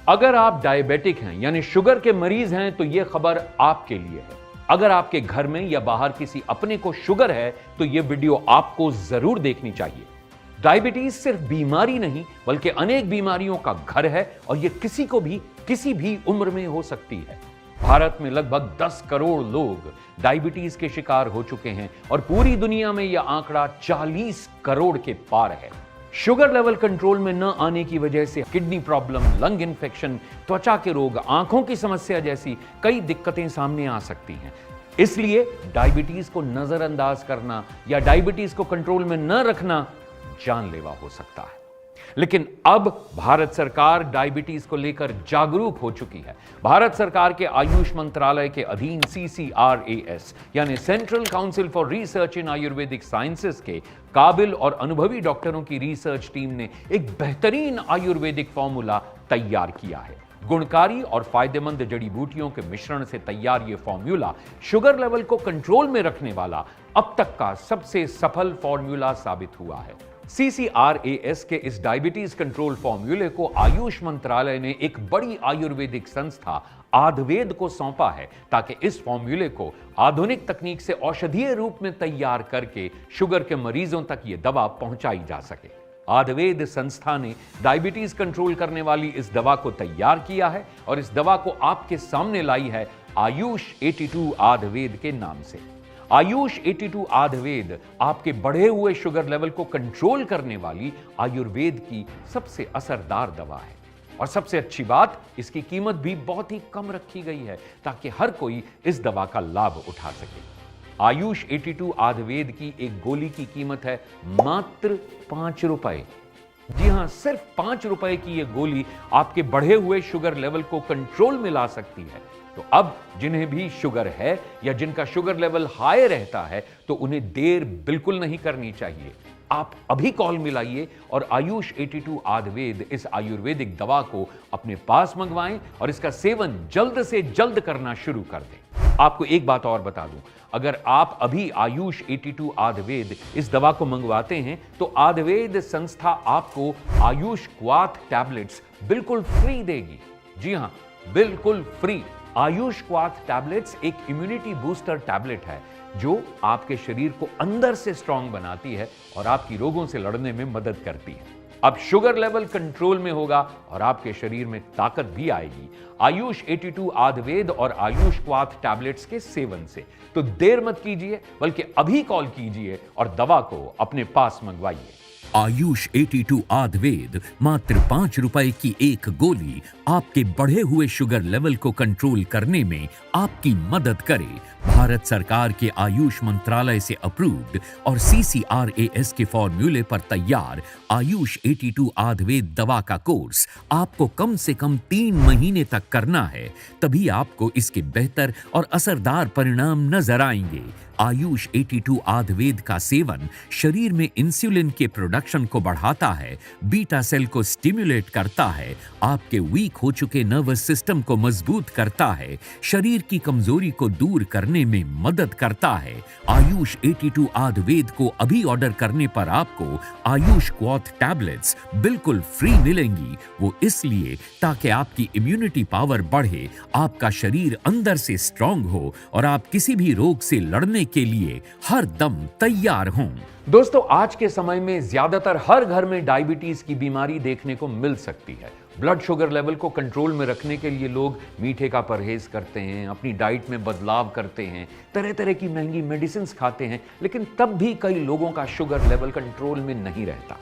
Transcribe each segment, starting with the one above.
अगर आप डायबिटिक हैं यानी शुगर के मरीज हैं तो यह खबर आपके लिए है। अगर आपके घर में या बाहर किसी अपने को शुगर है तो यह वीडियो आपको जरूर देखनी चाहिए। डायबिटीज सिर्फ बीमारी नहीं बल्कि अनेक बीमारियों का घर है और यह किसी को भी किसी भी उम्र में हो सकती है। भारत में लगभग 10 करोड़ लोग डायबिटीज के शिकार हो चुके हैं और पूरी दुनिया में यह आंकड़ा 40 करोड़ के पार है। शुगर लेवल कंट्रोल में न आने की वजह से किडनी प्रॉब्लम, लंग इन्फेक्शन, त्वचा के रोग, आंखों की समस्या जैसी कई दिक्कतें सामने आ सकती हैं। इसलिए डायबिटीज को नजरअंदाज करना या डायबिटीज को कंट्रोल में न रखना जानलेवा हो सकता है। लेकिन अब भारत सरकार डायबिटीज को लेकर जागरूक हो चुकी है। भारत सरकार के आयुष मंत्रालय के अधीन CCRAS यानी central council for research in Ayurvedic sciences के काबिल और अनुभवी डॉक्टरों की रिसर्च टीम ने एक बेहतरीन आयुर्वेदिक फॉर्मूला तैयार किया है। गुणकारी और फायदेमंद जड़ी बूटियों के मिश्रण से तैयार यह फॉर्मूला शुगर लेवल को कंट्रोल में रखने वाला अब तक का सबसे सफल फॉर्मूला साबित हुआ है। CCRAS के इस डायबिटीज कंट्रोल फॉर्मूले को आयुष मंत्रालय ने एक बड़ी आयुर्वेदिक संस्था आयुर्वेद को सौंपा है ताकि इस फॉर्मूले को आधुनिक तकनीक से औषधीय रूप में तैयार करके शुगर के मरीजों तक यह दवा पहुंचाई जा सके। आयुर्वेद संस्था ने डायबिटीज कंट्रोल करने वाली इस दवा को तैयार किया है और इस दवा को आपके सामने लाई है आयुष 82 आयुर्वेद के नाम से। आयुष 82 आयुर्वेद आपके बढ़े हुए शुगर लेवल को कंट्रोल करने वाली आयुर्वेद की सबसे असरदार दवा है और सबसे अच्छी बात, इसकी कीमत भी बहुत ही कम रखी गई है ताकि हर कोई इस दवा का लाभ उठा सके। आयुष 82 आयुर्वेद की एक गोली की कीमत है मात्र 5 रुपए। जी हां, सिर्फ 5 रुपए की यह गोली आपके बढ़े हुए शुगर लेवल को कंट्रोल में ला सकती है। तो अब जिन्हें भी शुगर है या जिनका शुगर लेवल हाई रहता है तो उन्हें देर बिल्कुल नहीं करनी चाहिए। आप अभी कॉल मिलाइए और आयुष 82 आयुर्वेद इस आयुर्वेदिक दवा को अपने पास मंगवाएं और इसका सेवन जल्द से जल्द करना शुरू कर दें। आपको एक बात और बता दूं, अगर आप अभी आयुष 82 आयुर्वेद इस दवा को मंगवाते हैं तो आयुर्वेद संस्था आपको आयुष क्वाथ टैबलेट्स बिल्कुल फ्री देगी। जी हां, बिल्कुल फ्री। आयुष क्वाथ टैबलेट्स एक इम्यूनिटी बूस्टर टैबलेट है जो आपके शरीर को अंदर से स्ट्रांग बनाती है और आपकी रोगों से लड़ने में मदद करती है। अब शुगर लेवल कंट्रोल में होगा और आपके शरीर में ताकत भी आएगी आयुष 82 आयुर्वेद और आयुष क्वाथ टैबलेट्स के सेवन से। तो देर मत कीजिए बल्कि अभी कॉल कीजिए और दवा को अपने पास मंगवाइए। आयुष 82 आयुर्वेद मात्र 5 रुपए की एक गोली आपके बढ़े हुए शुगर लेवल को कंट्रोल करने में आपकी मदद करे। भारत सरकार के आयुष मंत्रालय से अप्रूव्ड और CCRAS के फॉर्मूले पर तैयार आयुष 82 आयुर्वेद दवा का कोर्स आपको कम से कम 3 महीने तक करना है, तभी आपको इसके बेहतर और असरदार परिणाम नजर आएंगे। आयुष 82 आयुर्वेद का सेवन शरीर में इंसुलिन के प्रोडक्शन को बढ़ाता है, बीटा सेल को स्टिमुलेट करता है, आपके वीक हो चुके नर्वस सिस्टम को मजबूत करता है, शरीर की कमजोरी को दूर करने में मदद करता है। आयुष 82 आयुर्वेद को अभी ऑर्डर करने पर आपको आयुष क्वाथ टैबलेट्स बिल्कुल फ्री मिलेंगी। वो इसलिए ताकि आपकी इम्यूनिटी पावर बढ़े, आपका शरीर अंदर से स्ट्रांग हो और आप किसी भी रोग से लड़ने के लिए हर दम तैयार हों। दोस्तों, आज के समय में ज्यादातर हर घर में डायबिटीज की बीमारी देखने को मिल सकती है। ब्लड शुगर लेवल को कंट्रोल में रखने के लिए लोग मीठे का परहेज करते हैं, अपनी डाइट में बदलाव करते हैं, तरह तरह की महंगी मेडिसिन खाते हैं, लेकिन तब भी कई लोगों का शुगर लेवल कंट्रोल में नहीं रहता,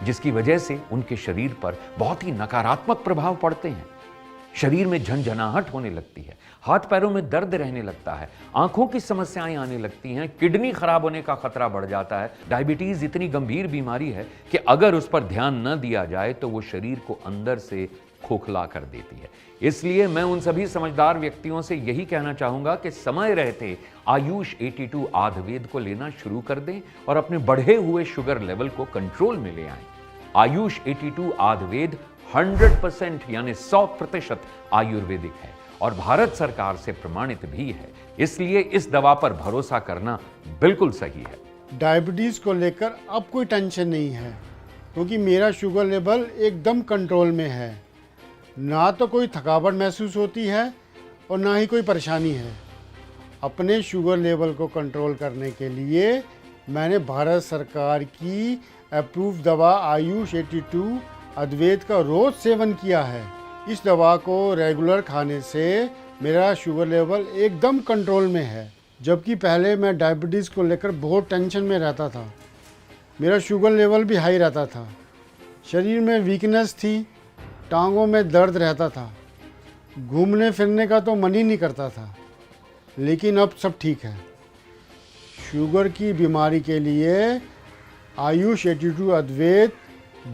जिसकी वजह से उनके शरीर पर बहुत ही नकारात्मक प्रभाव पड़ते हैं। शरीर में झंझनाहट होने लगती है, हाथ पैरों में दर्द रहने लगता है, आंखों की समस्याएं आने लगती हैं, किडनी खराब होने का खतरा बढ़ जाता है। डायबिटीज इतनी गंभीर बीमारी है कि अगर उस पर ध्यान न दिया जाए तो वो शरीर को अंदर से खोखला कर देती है। इसलिए मैं उन सभी समझदार व्यक्तियों से यही कहना चाहूंगा कि समय रहते आयुष 82 आयुर्वेद को लेना शुरू कर दें और अपने बढ़े हुए शुगर लेवल को कंट्रोल में ले आएं। आयुष 82 आयुर्वेद 100% यानी 100% आयुर्वेदिक है और भारत सरकार से प्रमाणित भी है, इसलिए इस दवा पर भरोसा करना बिल्कुल सही है। डायबिटीज़ को लेकर अब कोई टेंशन नहीं है क्योंकि मेरा शुगर लेवल एकदम कंट्रोल में है। ना तो कोई थकावट महसूस होती है और ना ही कोई परेशानी है। अपने शुगर लेवल को कंट्रोल करने के लिए मैंने भारत सरकार की अप्रूव दवा आयुष 82 अद्वैत का रोज़ सेवन किया है। इस दवा को रेगुलर खाने से मेरा शुगर लेवल एकदम कंट्रोल में है। जबकि पहले मैं डायबिटीज़ को लेकर बहुत टेंशन में रहता था। मेरा शुगर लेवल भी हाई रहता था, शरीर में वीकनेस थी, टांगों में दर्द रहता था, घूमने फिरने का तो मन ही नहीं करता था। लेकिन अब सब ठीक है। शुगर की बीमारी के लिए आयुष 82 अद्वैत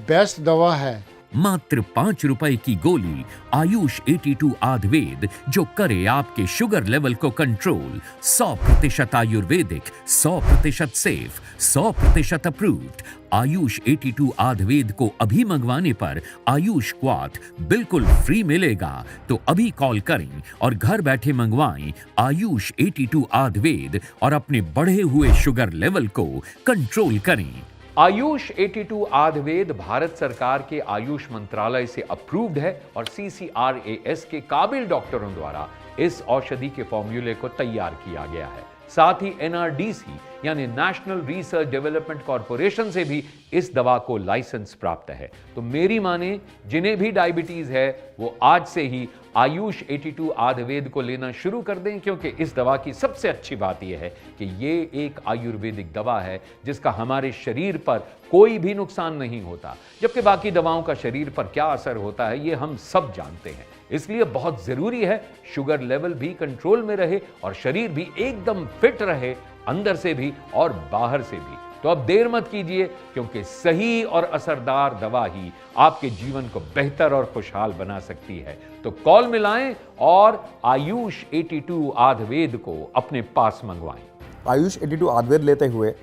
बेस्ट दवा है। मात्र 5 रुपए की गोली आयुष 82 आयुर्वेद जो करे आपके शुगर लेवल को control. 100% Ayurvedic, 100% safe, 100% approved. Ayush 82 Ayurveda को अभी मंगवाने पर आयुष क्वाथ बिल्कुल फ्री मिलेगा। तो अभी कॉल करें और घर बैठे मंगवाएं आयुष 82 आयुर्वेद और अपने बढ़े हुए शुगर लेवल को कंट्रोल करें। आयुष 82 आयुर्वेद भारत सरकार के आयुष मंत्रालय से अप्रूव्ड है और CCRAS के काबिल डॉक्टरों द्वारा इस औषधि के फॉर्मूले को तैयार किया गया है। साथ ही NRDC यानी नेशनल रिसर्च डेवलपमेंट कॉरपोरेशन से भी इस दवा को लाइसेंस प्राप्त है। तो मेरी माने जिन्हें भी डायबिटीज है वो आज से ही आयुष 82 आयुर्वेद को लेना शुरू कर दें, क्योंकि इस दवा की सबसे अच्छी बात यह है कि ये एक आयुर्वेदिक दवा है जिसका हमारे शरीर पर कोई भी नुकसान नहीं होता, जबकि बाकी दवाओं का शरीर पर क्या असर होता है ये हम सब जानते हैं। इसलिए बहुत जरूरी है शुगर लेवल भी कंट्रोल में रहे और शरीर भी एकदम फिट रहे, अंदर से भी और बाहर से भी। तो अब देर मत कीजिए, क्योंकि सही और असरदार दवा ही आपके जीवन को बेहतर और खुशहाल बना सकती है। तो कॉल मिलाएं और आयुष 82 आयुर्वेद को अपने पास मंगवाएं। आयुष 82 आयुर्वेद लेते हुए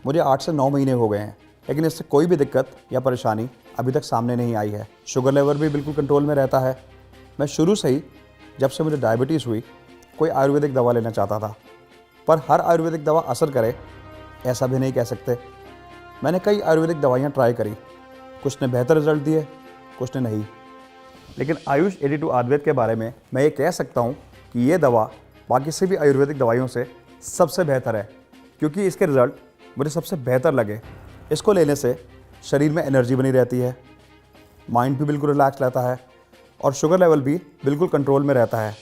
मुझे 8 से 9 महीने हो गए हैं, लेकिन इससे कोई भी दिक्कत या परेशानी अभी तक सामने नहीं आई है। शुगर लेवल भी बिल्कुल कंट्रोल में रहता है। मैं शुरू से ही, जब से मुझे डायबिटीज़ हुई, कोई आयुर्वेदिक दवा लेना चाहता था, पर हर आयुर्वेदिक दवा असर करे ऐसा भी नहीं कह सकते। मैंने कई आयुर्वेदिक दवाइयाँ ट्राई करी, कुछ ने बेहतर रिजल्ट दिए, कुछ ने नहीं। लेकिन आयुष 82 आयुर्वेद के बारे में मैं ये कह सकता हूँ कि ये दवा बाकी से भी आयुर्वेदिक दवाइयों से सबसे बेहतर है, क्योंकि इसके रिज़ल्ट मुझे सबसे बेहतर लगे। इसको लेने से शरीर में एनर्जी बनी रहती है, माइंड भी बिल्कुल रिलैक्स रहता है और शुगर लेवल भी बिल्कुल कंट्रोल में रहता है।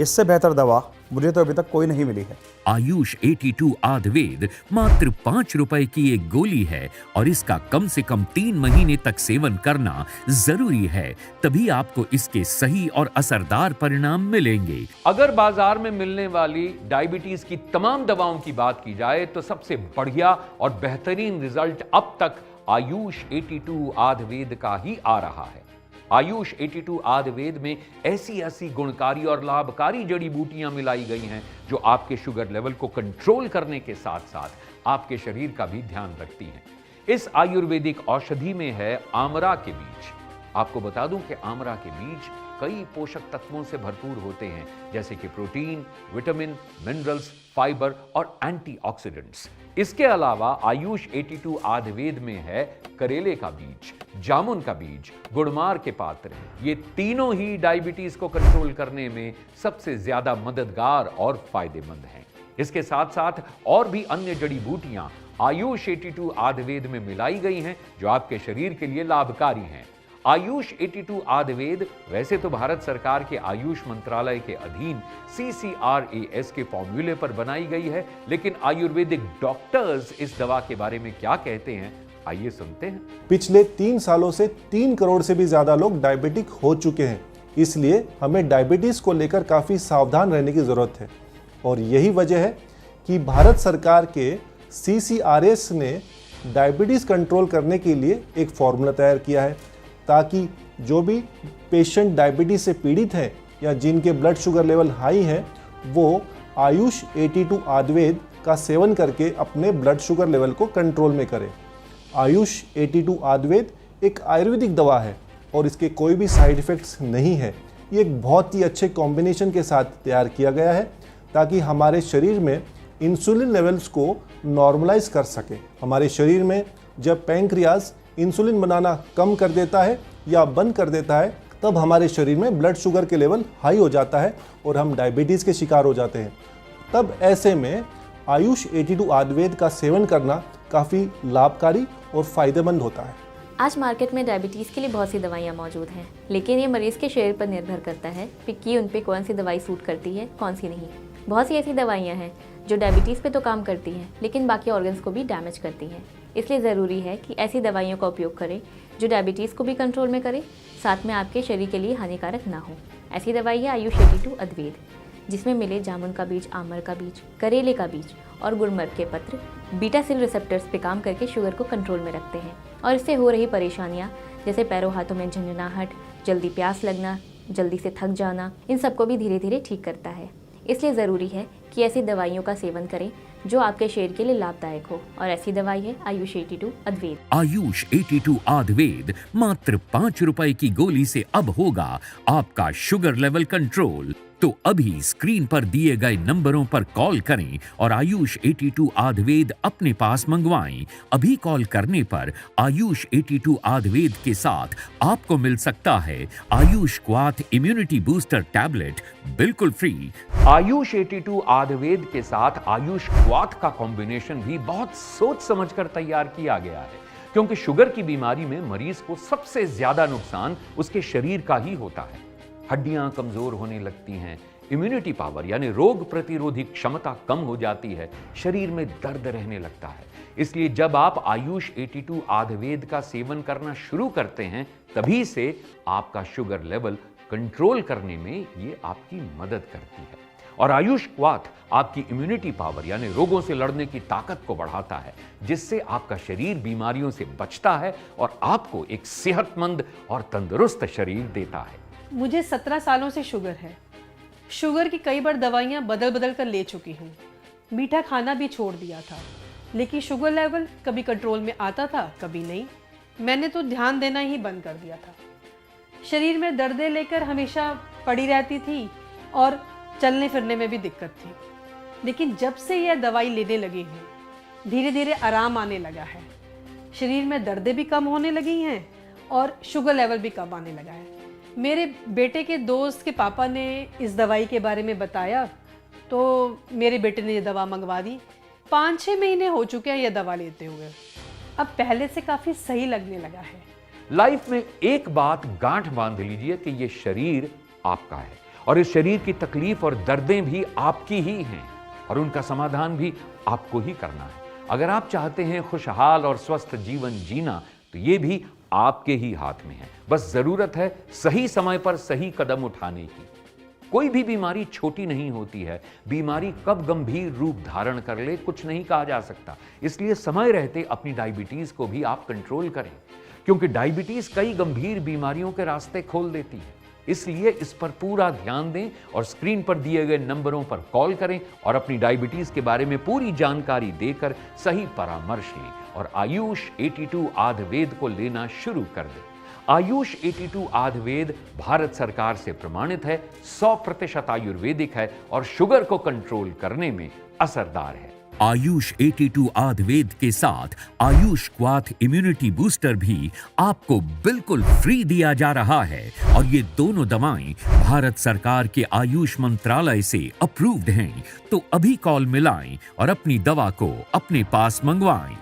इससे बेहतर दवा मुझे तो अभी तक कोई नहीं मिली है। आयुष 82 आयुर्वेद मात्र 5 रुपए की एक गोली है और इसका कम से कम 3 महीने तक सेवन करना जरूरी है, तभी आपको इसके सही और असरदार परिणाम मिलेंगे। अगर बाजार में मिलने वाली डायबिटीज की तमाम दवाओं की बात की जाए तो सबसे बढ़िया और बेहतरीन रिजल्ट अब तक आयुष 82 आयुर्वेद का ही आ रहा है। आयुष 82 आयुर्वेद में ऐसी गुणकारी और लाभकारी जड़ी बूटियां मिलाई गई हैं जो आपके शुगर लेवल को कंट्रोल करने के साथ साथ आपके शरीर का भी ध्यान रखती हैं। इस आयुर्वेदिक औषधि में है आमरा के बीज। आपको बता दूं कि आमरा के बीज कई पोषक तत्वों से भरपूर होते हैं, जैसे कि प्रोटीन, विटामिन, मिनरल्स, फाइबर और एंटीऑक्सीडेंट्स। इसके अलावा आयुष 82 आयुर्वेद में है करेले का बीज, जामुन का बीज, गुड़मार के पात्र। ये तीनों ही डायबिटीज को कंट्रोल करने में सबसे ज्यादा मददगार और फायदेमंद हैं। इसके साथ साथ और भी अन्य जड़ी बूटियां आयुष 82 आयुर्वेद में मिलाई गई हैं जो आपके शरीर के लिए लाभकारी हैं। आयुष 82 आयुर्वेद वैसे तो भारत सरकार के आयुष मंत्रालय के अधीन CCRAS के फॉर्मूले पर बनाई गई है, लेकिन आयुर्वेदिक डॉक्टर्स इस दवा के बारे में क्या कहते हैं, आइए सुनते हैं। पिछले 3 सालों से 3 करोड़ से भी ज्यादा लोग डायबिटिक हो चुके हैं, इसलिए हमें डायबिटीज को लेकर काफी सावधान रहने की जरूरत है। और यही वजह है कि भारत सरकार के CCRAS ने डायबिटीज कंट्रोल करने के लिए एक फॉर्मूला तैयार किया है, ताकि जो भी पेशेंट डायबिटीज से पीड़ित हैं या जिनके ब्लड शुगर लेवल हाई है, वो आयुष 82 आयुर्वेद का सेवन करके अपने ब्लड शुगर लेवल को कंट्रोल में करें। आयुष 82 आयुर्वेद एक आयुर्वेदिक दवा है और इसके कोई भी साइड इफ़ेक्ट्स नहीं है। ये एक बहुत ही अच्छे कॉम्बिनेशन के साथ तैयार किया गया है ताकि हमारे शरीर में इंसुलिन लेवल्स को नॉर्मलाइज कर सके। हमारे शरीर में जब पैंक्रियाज इंसुलिन बनाना कम कर देता है या बंद कर देता है, तब हमारे शरीर में ब्लड शुगर के लेवल हाई हो जाता है और हम डायबिटीज़ के शिकार हो जाते हैं। तब ऐसे में आयुष 82 आयुर्वेद का सेवन करना काफ़ी लाभकारी और फ़ायदेमंद होता है। आज मार्केट में डायबिटीज़ के लिए बहुत सी दवाइयाँ मौजूद हैं, लेकिन ये मरीज़ के शरीर पर निर्भर करता है कि उन पे कौन सी दवाई सूट करती है, कौन सी नहीं। बहुत सी ऐसी दवाइयाँ हैं जो डायबिटीज़ पे तो काम करती हैं, लेकिन बाकी ऑर्गन्स को भी डैमेज करती हैं। इसलिए ज़रूरी है कि ऐसी दवाइयों का उपयोग करें जो डायबिटीज़ को भी कंट्रोल में करे, साथ में आपके शरीर के लिए हानिकारक ना हो। ऐसी दवाई है आयुष 82 अद्वैत, जिसमें मिले जामुन का बीज, आमर का बीज, करेले का बीज और गुलमर्ग के पत्र बीटा सेल रिसेप्टर्स पे काम करके शुगर को कंट्रोल में रखते हैं और इससे हो रही परेशानियाँ जैसे पैरों हाथों में झंझनाहट, जल्दी प्यास लगना, जल्दी से थक जाना, इन सबको भी धीरे धीरे ठीक करता है। इसलिए ज़रूरी है कि ऐसी दवाइयों का सेवन करें जो आपके शरीर के लिए लाभदायक हो, और ऐसी दवाई है आयुष 82 अद्वैत। आयुष 82 आयुर्वेद मात्र 5 रुपए की गोली से अब होगा आपका शुगर लेवल कंट्रोल। तो अभी स्क्रीन पर दिए गए नंबरों पर कॉल करें और आयुष 82 आयुर्वेद अपने पास मंगवाएं। अभी कॉल करने पर आयुष 82 आयुर्वेद के साथ आपको मिल सकता है आयुष क्वाथ इम्यूनिटी बूस्टर टैबलेट बिल्कुल फ्री। आयुष 82 आयुर्वेद के साथ आयुष क्वाथ का कॉम्बिनेशन भी बहुत सोच समझकर तैयार किया गया है, क्योंकि शुगर की बीमारी में मरीज को सबसे ज्यादा नुकसान उसके शरीर का ही होता है। हड्डियां कमजोर होने लगती हैं, इम्यूनिटी पावर यानी रोग प्रतिरोधी क्षमता कम हो जाती है, शरीर में दर्द रहने लगता है। इसलिए जब आप आयुष 82 आयुर्वेद का सेवन करना शुरू करते हैं, तभी से आपका शुगर लेवल कंट्रोल करने में ये आपकी मदद करती है। और आयुष क्वाथ आपकी इम्यूनिटी पावर यानी रोगों से लड़ने की ताकत को बढ़ाता है, जिससे आपका शरीर बीमारियों से बचता है और आपको एक सेहतमंद और तंदुरुस्त शरीर देता है। मुझे 17 सालों से शुगर है। शुगर की कई बार दवाइयाँ बदल बदल कर ले चुकी हूँ। मीठा खाना भी छोड़ दिया था, लेकिन शुगर लेवल कभी कंट्रोल में आता था, कभी नहीं। मैंने तो ध्यान देना ही बंद कर दिया था। शरीर में दर्दें लेकर हमेशा पड़ी रहती थी और चलने फिरने में भी दिक्कत थी। लेकिन जब से यह दवाई लेने लगी हूँ, धीरे धीरे आराम आने लगा है। शरीर में दर्दें भी कम होने लगी हैं और शुगर लेवल भी कम आने लगा है। मेरे बेटे के दोस्त के पापा ने इस दवाई के बारे में बताया, तो मेरे बेटे ने ये दवा मंगवा दी। 5-6 महीने हो चुके हैं ये दवा लेते हुए। अब पहले से काफ़ी सही लगने लगा है। लाइफ में एक बात गांठ बांध लीजिए कि ये शरीर आपका है और इस शरीर की तकलीफ और दर्दें भी आपकी ही हैं और उनका समाधान भी आपको ही करना है। अगर आप चाहते हैं खुशहाल और स्वस्थ जीवन जीना, तो ये भी आपके ही हाथ में है। बस जरूरत है सही समय पर सही कदम उठाने की। कोई भी बीमारी छोटी नहीं होती है। बीमारी कब गंभीर रूप धारण कर ले कुछ नहीं कहा जा सकता। इसलिए समय रहते अपनी डायबिटीज को भी आप कंट्रोल करें, क्योंकि डायबिटीज कई गंभीर बीमारियों के रास्ते खोल देती है। इसलिए इस पर पूरा ध्यान दें और स्क्रीन पर दिए गए नंबरों पर कॉल करें और अपनी डायबिटीज के बारे में पूरी जानकारी देकर सही परामर्श लें और आयुष 82 आयुर्वेद को लेना शुरू कर दें। आयुष 82 आयुर्वेद भारत सरकार से प्रमाणित है, 100% आयुर्वेदिक है और शुगर को कंट्रोल करने में असरदार है। आयुष 82 आयुर्वेद के साथ आयुष क्वाथ इम्यूनिटी बूस्टर भी आपको बिल्कुल फ्री दिया जा रहा है और ये दोनों दवाएं भारत सरकार के आयुष मंत्रालय से अप्रूव्ड हैं। तो अभी कॉल मिलाएं और अपनी दवा को अपने पास मंगवाएं।